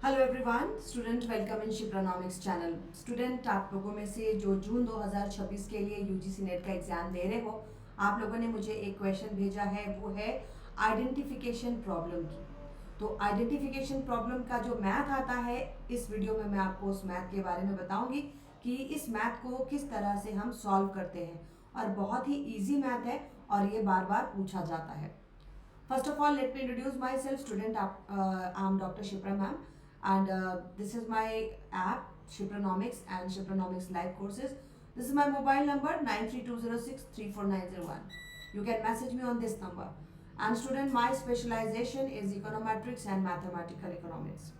Hello everyone, student welcome in Shipranomics channel. Student, आप लोगों में से जो जून 2026 के लिए यूजीसी नेट का एग्जाम दे रहे हो, आप लोगों ने मुझे एक क्वेश्चन भेजा है, वो है आइडेंटिफिकेशन प्रॉब्लम की। तो आइडेंटिफिकेशन प्रॉब्लम का जो मैथ आता है, इस वीडियो में मैं आपको उस मैथ के बारे में बताऊंगी कि इस मैथ को किस तरह से हम सॉल्व करते हैं। और बहुत ही ईजी मैथ है और ये बार बार पूछा जाता है। First of all, let me introduce myself, student. I'm Dr. Shipra ma'am, and this is my app, Shipranomics and Shipranomics Live Courses. This is my mobile number 9320634901. You can message me on this number. And student, my specialization is econometrics and mathematical economics.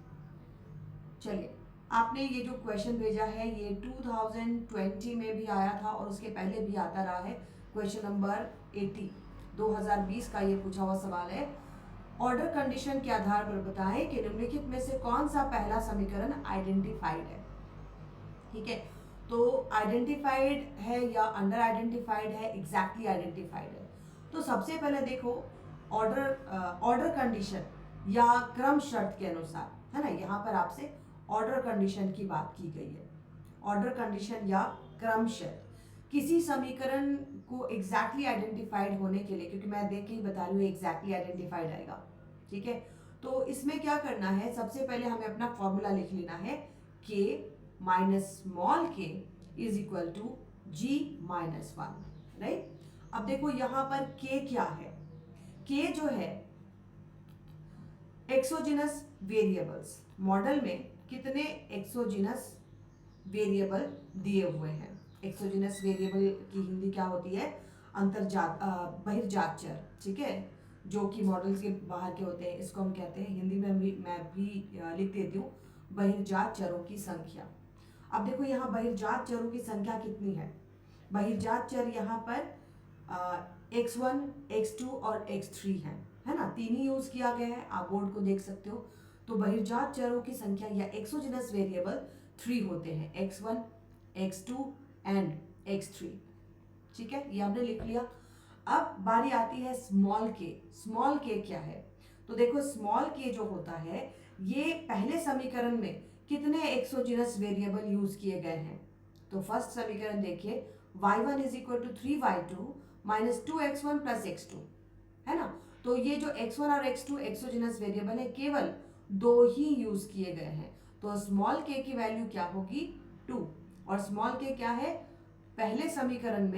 चलिए, आपने ये जो question भेजा है ये 2020 में भी आया था और उसके पहले भी आता रहा है। क्वेश्चन नंबर 80 2020 का ये पूछा हुआ सवाल है। ऑर्डर कंडीशन के आधार पर बताएं कि निम्नलिखित में से कौन सा पहला समीकरण आइडेंटिफाइड है। ठीक है, तो आइडेंटिफाइड है या अंडर आइडेंटिफाइड है, एग्जैक्टली आइडेंटिफाइड है। तो सबसे पहले देखो, ऑर्डर कंडीशन या क्रम शर्त के अनुसार, है ना, यहाँ पर आपसे ऑर्डर कंडीशन की बात की गई है। ऑर्डर कंडीशन या क्रम शर्त किसी समीकरण को एग्जैक्टली आइडेंटिफाइड होने के लिए, क्योंकि मैं देख के ही बता रही हूँ एग्जैक्टली आइडेंटिफाइड आएगा। ठीक है, तो इसमें क्या करना है, सबसे पहले हमें अपना फॉर्मूला लिख लेना है, k minus small k is equal to g minus 1। Right, अब देखो यहाँ पर k क्या है। k जो है एक्सोजिनस वेरिएबल्स, मॉडल में कितने एक्सोजिनस वेरिएबल दिए हुए हैं। एक्सोजिनस वेरिएबल की हिंदी क्या होती है, अंतर्जात बहिर्जात चर। ठीक है, जो कि मॉडल्स के बाहर के होते हैं, इसको हम कहते हैं, हिंदी में मैं भी लिख देती हूँ, बहिर्जात चरों की संख्या। अब देखो यहाँ बहिर्जात चरों की संख्या कितनी है। बहिर्जात चर यहाँ पर x1, x2 और x3 है ना, तीन ही यूज किया गया है, आप बोर्ड को देख सकते हो। तो बहिर्जात चरों की संख्या या एक्सोजिनस वेरिएबल 3 होते हैं, x1, x2 एंड x3। ठीक है, ये आपने लिख लिया। अब बारी आती है स्मॉल के। स्मॉल के क्या है, तो देखो स्मॉल के जो होता है, ये पहले समीकरण में कितने एक्सोजिनस वेरिएबल यूज किए गए हैं। तो फर्स्ट समीकरण देखिए, y1 is equal to 3y2 minus 2x1 plus x2, है ना। तो ये जो x1 और x2 एक्सोजिनस वेरिएबल है, केवल दो ही यूज किए गए हैं। तो स्मॉल के की वैल्यू क्या होगी, 2। और स्मॉल के क्या है, पहले समीकरण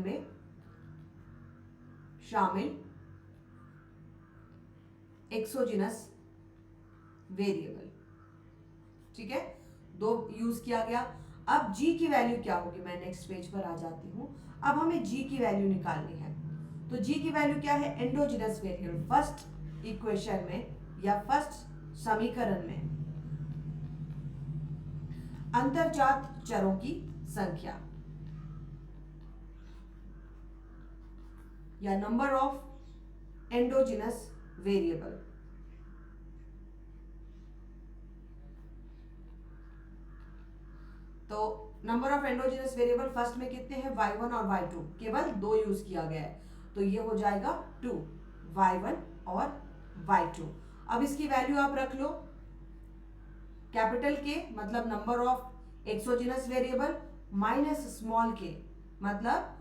में शामिल एक्सोजिनस वेरिएबल। ठीक है, दो यूज किया गया। अब g की वैल्यू क्या होगी, मैं नेक्स्ट पेज पर आ जाती हूं। अब हमें g की वैल्यू निकालनी है। तो g की वैल्यू क्या है, एंडोजिनस वेरिएबल। फर्स्ट इक्वेशन में या फर्स्ट समीकरण में अंतर्जात चरों की संख्या या नंबर ऑफ एंडोजिनस वेरिएबल। तो number of endogenous variable first में कितने हैं, y1 और y2, केवल दो यूज किया गया है, तो ये हो जाएगा 2, y1 और y2। अब इसकी वैल्यू आप रख लो, कैपिटल के मतलब number of exogenous variable minus small के मतलब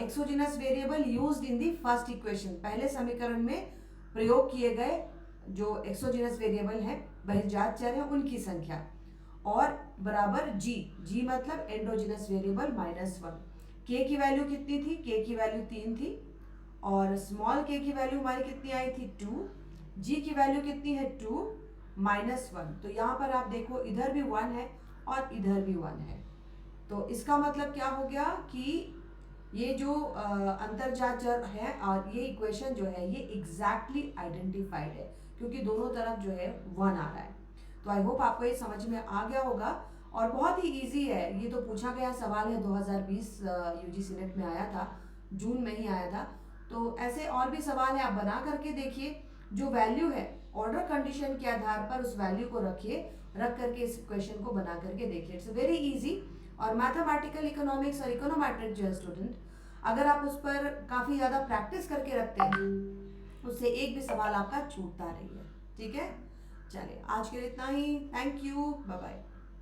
exogenous variable used in the first equation, पहले समीकरण में प्रयोग किए गए जो एक्सोजिनस वेरिएबल है, बहिर्जात चर है, उनकी संख्या, और बराबर जी मतलब एंडोजिनस वेरिएबल माइनस 1। के की वैल्यू कितनी थी, के की वैल्यू 3 थी, और स्मॉल के की वैल्यू हमारी कितनी आई थी, 2। जी की वैल्यू कितनी है, 2 माइनस 1। तो यहाँ पर आप देखो, इधर भी 1 है और इधर भी 1 है। तो इसका मतलब क्या हो गया कि ये जो अंतर्जात चर है और ये इक्वेशन जो है, ये एग्जैक्टली आइडेंटिफाइड है, क्योंकि दोनों तरफ जो है 1 आ रहा है। तो आई होप आपको ये समझ में आ गया होगा, और बहुत ही इजी है। ये तो पूछा गया सवाल है, 2020 यूजीसी नेट में आया था, जून में ही आया था। तो ऐसे और भी सवाल है, आप बना करके देखिए। जो वैल्यू है ऑर्डर कंडीशन के आधार पर उस वैल्यू को रखिए, रख करके इस क्वेश्चन को बना करके देखिए। It's very easy. और मैथमेटिकल इकोनॉमिक्स और इकोनोमेट्रिक जो है स्टूडेंट, अगर आप उस पर काफ़ी ज़्यादा प्रैक्टिस करके रखते हैं, उससे एक भी सवाल आपका छूटता नहीं है। ठीक है, चलिए आज के लिए इतना ही। Thank you, bye bye.